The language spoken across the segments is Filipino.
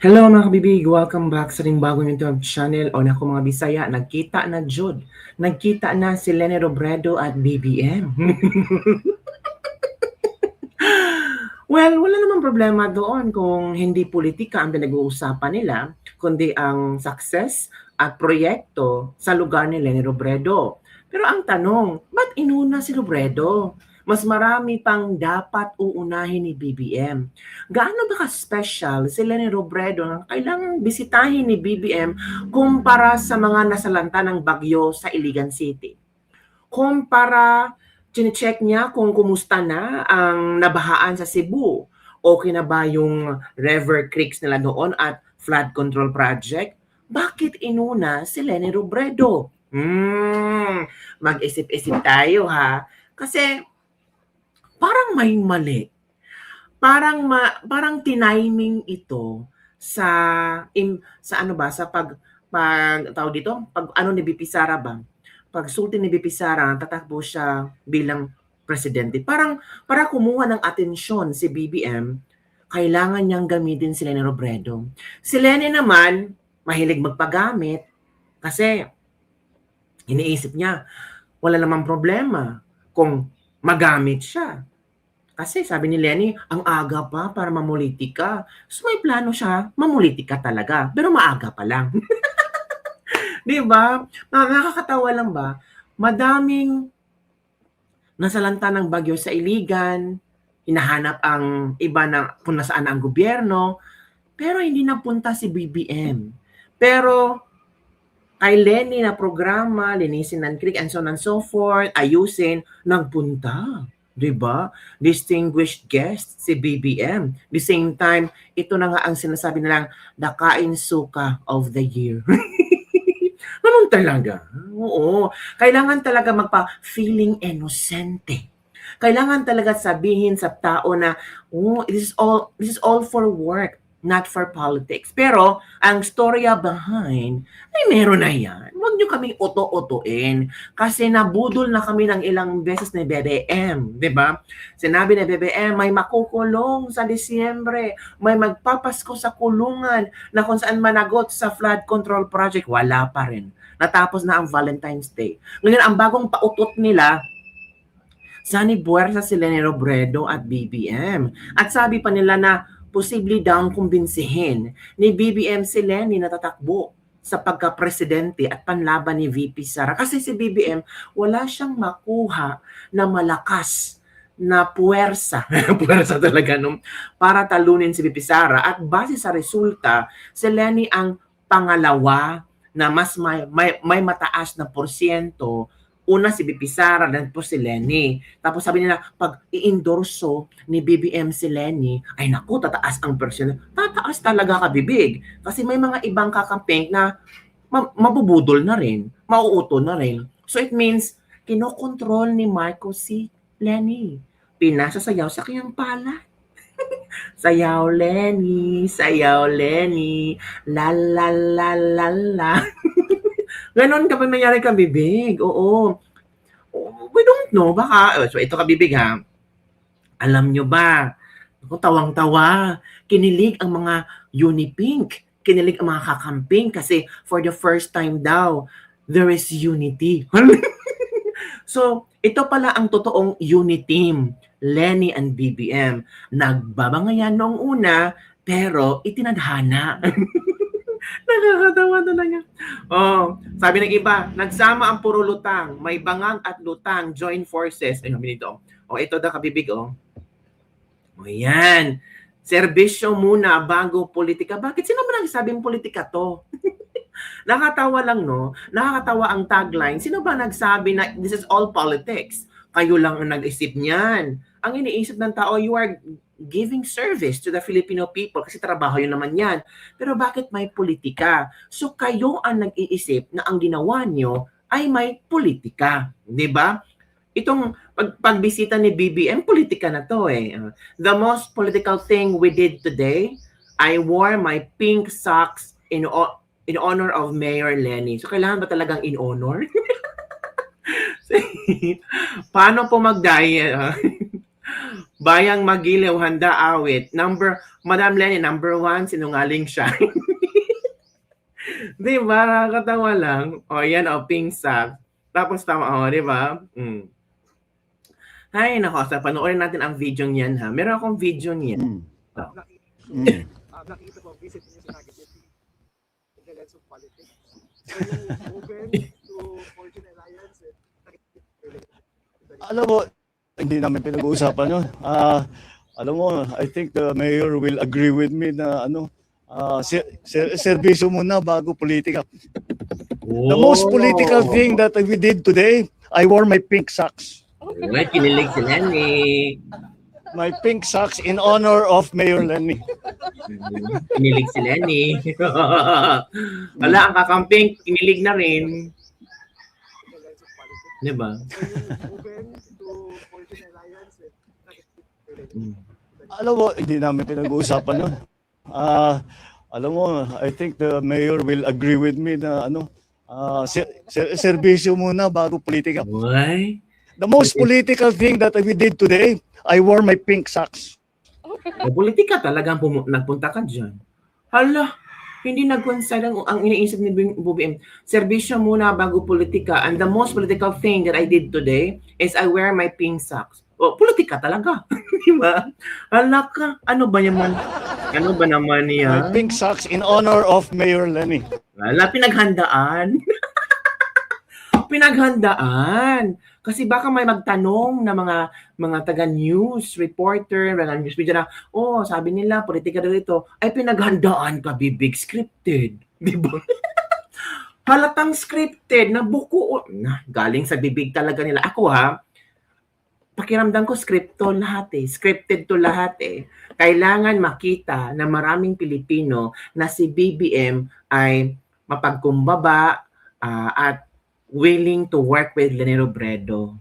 Hello mga kabibig! Welcome back sa ring bagong YouTube channel o na mga Bisaya. Nagkita na jud. Nagkita na si Leni Robredo at BBM. Well, wala namang problema doon kung hindi politika ang pinag-uusapan nila, kundi ang success at proyekto sa lugar ni Leni Robredo. Pero ang tanong, ba't inuna si Robredo? Mas marami pang dapat uunahin ni BBM. Gaano ba ka-special si Leni Robredo na kailangang bisitahin ni BBM kumpara sa mga nasalanta ng bagyo sa Iligan City? Kumpara, chine-check niya kung kumusta na ang nabahaan sa Cebu. Okay na ba yung river creeks nila doon at flood control project? Bakit inuna si Leni Robredo? Mag-isip-isip tayo ha. Kasi parang may mali. Parang tiniming ito sa ano ba sa pag tawag dito, pag ano ni BP Sara ba? Pag sulti ni BP Sara, tatakbo siya bilang presidente. Para kumuha ng atensyon si BBM, kailangan niyang gamitin si Leni Robredo. Si Leni naman, mahilig magpagamit kasi iniisip niya, wala namang problema kung magamit siya. Kasi sabi ni Leni, ang aga pa para mamulitika. So may plano siya, mamulitika talaga. Pero maaga pa lang. Di ba? Nakakatawa lang ba? Madaming nasalanta ng bagyo sa Iligan, hinahanap ang iba na kung nasaan ang gobyerno, pero hindi napunta si BBM. Pero kay Leni na programa, linisin ng creek and so on and so forth, ayusin, nagpunta. Diba? Distinguished guest si BBM. The same time, ito na nga ang sinasabi nilang the Kain Suka of the year. Ganun talaga. Oo. Kailangan talaga magpa-feeling inosente. Kailangan talaga sabihin sa tao na, oh, this is all for work, not for politics. Pero, ang storya behind, ay meron na yan. Huwag nyo kaming uto-utuin. Kasi nabudol na kami ng ilang beses ni BBM. ba? Diba? Sinabi ni BBM, may makukulong sa Disyembre. May magpapasko sa kulungan na kung saan managot sa flood control project. Wala pa rin. Natapos na ang Valentine's Day. Ngayon, ang bagong pautot nila, Sani Buwersa sila ni Robredo at BBM. At sabi pa nila na posible daw kumbinsihin ni BBM si Leni na tatakbo sa pagka-presidente at panlaban ni VP Sara. Kasi si BBM, wala siyang makuha na malakas na puwersa, puwersa talaga no, para talunin si VP Sara. At base sa resulta, si Leni ang pangalawa na mas may mataas na porsyento. Una si BP Sara, then po si Leni. Tapos sabi nila, pag i-endorso ni BBM si Leni, ay naku, tataas ang persyon. Tataas talaga kabibig. Kasi may mga ibang kakampeng na mabubudol na rin, mauuto na rin. So it means, kinokontrol ni Marcos si Leni. Pinasasayaw sa kanyang pala. Sayaw Leni, la la la la la. Ganon kapag nangyari kabibig, oo. We don't know, baka, so ito kabibig ha, alam nyo ba, kung tawang-tawa, kinilig ang mga Unipink, kinilig ang mga kakamping kasi for the first time daw, there is unity. So, ito pala ang totoong uniteam, Leni and BBM. Nagbabangayan noong una, pero itinadhana. Nakakatawa talaga. Oh, sabi ng iba, nagsama ang puro lutang, may bangang at lutang, join forces. Ayun, dito. Oh, ito daw kabibig, oh. O yan. Serbisyo muna bago politika. Bakit? Sino ba nagsabing politika to? Nakatawa lang, no? Nakakatawa ang tagline. Sino ba nagsabi na this is all politics? Kayo lang ang nag-isip niyan. Ang iniisip ng tao, you are giving service to the Filipino people kasi trabaho yun naman yan. Pero bakit may politika? So kayo ang nag-iisip na ang ginawa nyo ay may politika. Di ba? Itong pagbisita ni BBM, politika na to eh. The most political thing we did today, I wore my pink socks in honor of Mayor Leni. So kailangan ba talagang in honor? Paano po mag-diet? Bayang Magiliw, handa awit. Madam Lenny, number 1, sinungaling siya. Di ba? Nakakatawa lang. O, yan, o, pink sag. Tapos tama, o, di ba? Ay, nako, sa panoorin natin ang video niyan, ha. Meron akong video niyan. Nakikita ko, visit niyo sa negative in the lens of politics. So, open to Fortune Alliance. Alam mo, hindi namin pinag-uusapan yun. Alam mo, I think the mayor will agree with me na serbisyo muna bago politika. The most political thing that we did today, I wore my pink socks. Ay, kinilig si Lenny. My pink socks in honor of Mayor Lenny. Kinilig si Lenny. Wala, ang kakamping, kinilig na rin. Di ba? Open to Fortune Alliance. Alam mo, hindi namin pinag-uusapan yun. Alam mo, I think the mayor will agree with me na serbisyo muna bago politika. Why? The most political thing that we did today, I wore my pink socks. Politika talagang nagpunta ka dyan. Hala, hindi nag-coincide ang iniisip ni BBM. Serbisyo muna bago politika. And the most political thing that I did today is I wear my pink socks. O, politika talaga. Di ba? Hala ka, ano ba naman? Ano ba naman My niya? pink socks in honor of Mayor Lenny. Hala, pinaghandaan. Pinaghandaan. Kasi baka may magtanong na mga taga-news, reporter, mga news media na, oh, sabi nila, politika daw ito, ay pinaghandaan ka, bibig, scripted. Di ba? Halatang scripted na buko. Galing sa bibig talaga nila. Ako pakiramdam ko scripted lahat eh. Scripted to lahat eh. Kailangan makita na maraming Pilipino na si BBM ay mapagkumbaba at willing to work with Leni Robredo.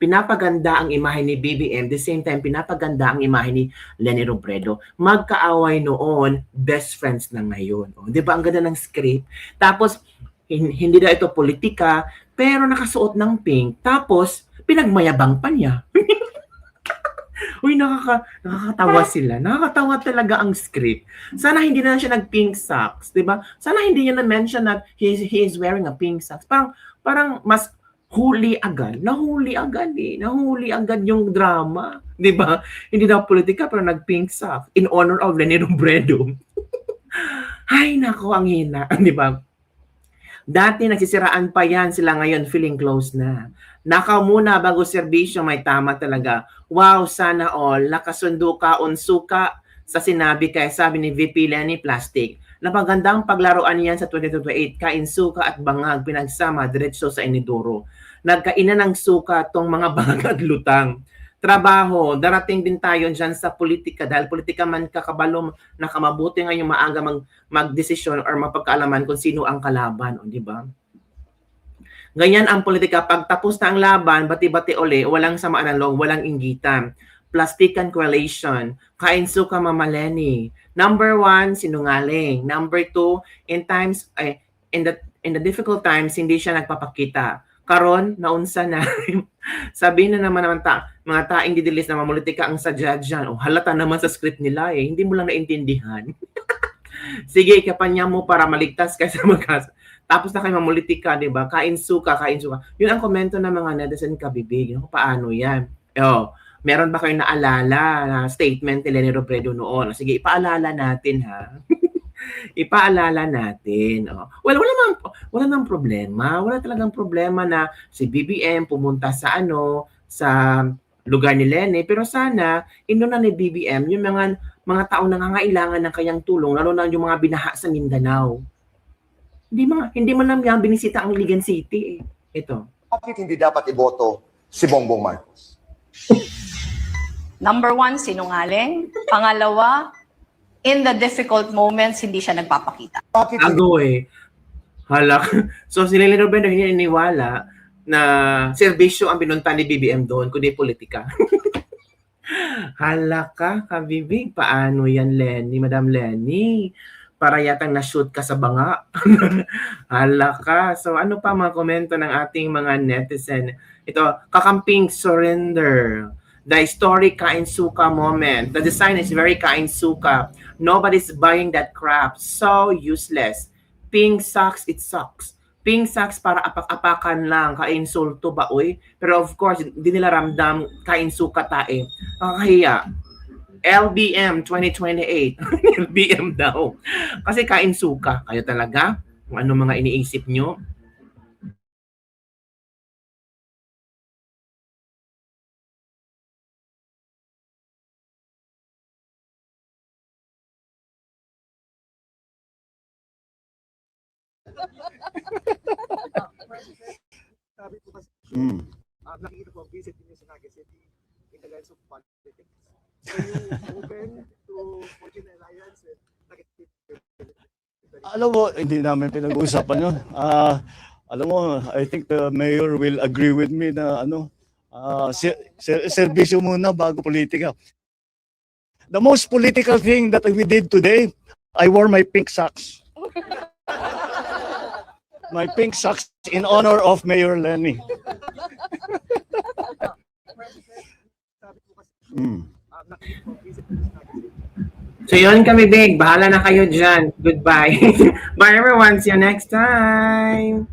Pinapaganda ang imahe ni BBM, the same time pinapaganda ang imahe ni Leni Robredo. Magkaaway noon, best friends na ngayon. O, 'di ba ang ganda ng script? Tapos hindi daw ito politika, pero nakasuot ng pink. Tapos pinagmayabang pa niya. Uy, nakakatawa sila. Nakakatawa talaga ang script. Sana hindi na siya nag-pink socks, 'di ba? Sana hindi niya na-mention that he is wearing a pink socks. Parang mas huli agad. Nahuli agad eh. Nahuli agad yung drama. 'Di ba? Hindi daw politika pero nag-pink socks in honor of Leni Robredo. Ay, nako, ang hina. 'Di ba? Dati nagsisiraan pa yan, sila ngayon feeling close na. Nakaw muna bago serbisyo, may tama talaga. Wow, sana all, nakasundo ka, unsuka sa sinabi kay sabi ni VP Lenny Plastic. Napagandang paglaruan niyan sa 2028, kain suka at bangag pinagsama diretso sa inidoro. Nagkainan ng suka tong mga bangag at lutang. Trabaho, darating din tayo dyan sa politika dahil politika man kakabalo, nakamabuti ngayong maaga magdesisyon or mapagkaalaman kung sino ang kalaban, di ba? Ganyan ang politika, pag tapos na ang laban, bati-bati uli, walang samaan ng loob, walang inggitan. Plastikan coalition, kain suka Mama Lenny. Number 1, sinungaling. Number 2, in the difficult times, hindi siya nagpapakita. Karon, naunsa na. Sabihin na naman mga taing didilis na mamulitika ang sadya dyan. O, halata naman sa script nila eh. Hindi mo lang naintindihan. Sige, kapanya mo para maligtas ka sa tapos na kayo mamulitika, di ba? Kain suka, kain suka. Yun ang komento ng mga netizen kabibig. Paano yan? Meron ba kayong naalala na statement ni Leni Robredo noon? Sige, ipaalala natin ha. Ipaalala natin. Well, wala nang problema. Wala talagang problema na si BBM pumunta sa lugar ni Leni. Pero sana, inuna ni BBM yung mga taong nangangailangan ng kanyang tulong, lalo na yung mga binaha sa Mindanao. Hindi man lang yan binisita ang Ligan City. Ito. Bakit hindi dapat iboto si Bongbong Marcos? Number 1, sinungaling. Pangalawa, in the difficult moments, hindi siya nagpapakita. Bakit hindi? Hala. So si Leni Robredo hindi niniwala na serbisyo ang binunta ni BBM doon, kundi politika. Hala ka, kabibig. Paano yan, Lenny? Madam Lenny? Para yatang na-shoot ka sa banga. Hala ka. So ano pa mga komento ng ating mga netizen? Ito, kakamping surrender. The historic Kain Suka moment. The design is very Kain Suka. Nobody's buying that crap. So useless. Pink socks, it sucks. Pink socks para apak-apakan lang, kainsulto ba, uy? Pero of course, hindi nila ramdam kainsuka tae. Nakakahiya. LBM 2028. LBM daw. Kasi kainsuka. Kayo talaga? Kung ano mga iniisip nyo? Sabi ko kasi, Mm. nakikita ko ang visit niyo sa Naga City in the lens of politics. Are you open to forging an alliance with Naga City? Alam mo, hindi namin pinag-uusapan yun. Alam mo, I think the mayor will agree with me na serbisyo muna bago politika. The most political thing that we did today, I wore my pink socks. My pink socks in honor of Mayor Lenny. Sabi ko kasi, Mm. nakikita ko ang visit niyo sa Naga City. So yun kami, Big. Bahala na kayo dyan. Goodbye. Bye everyone. See you next time.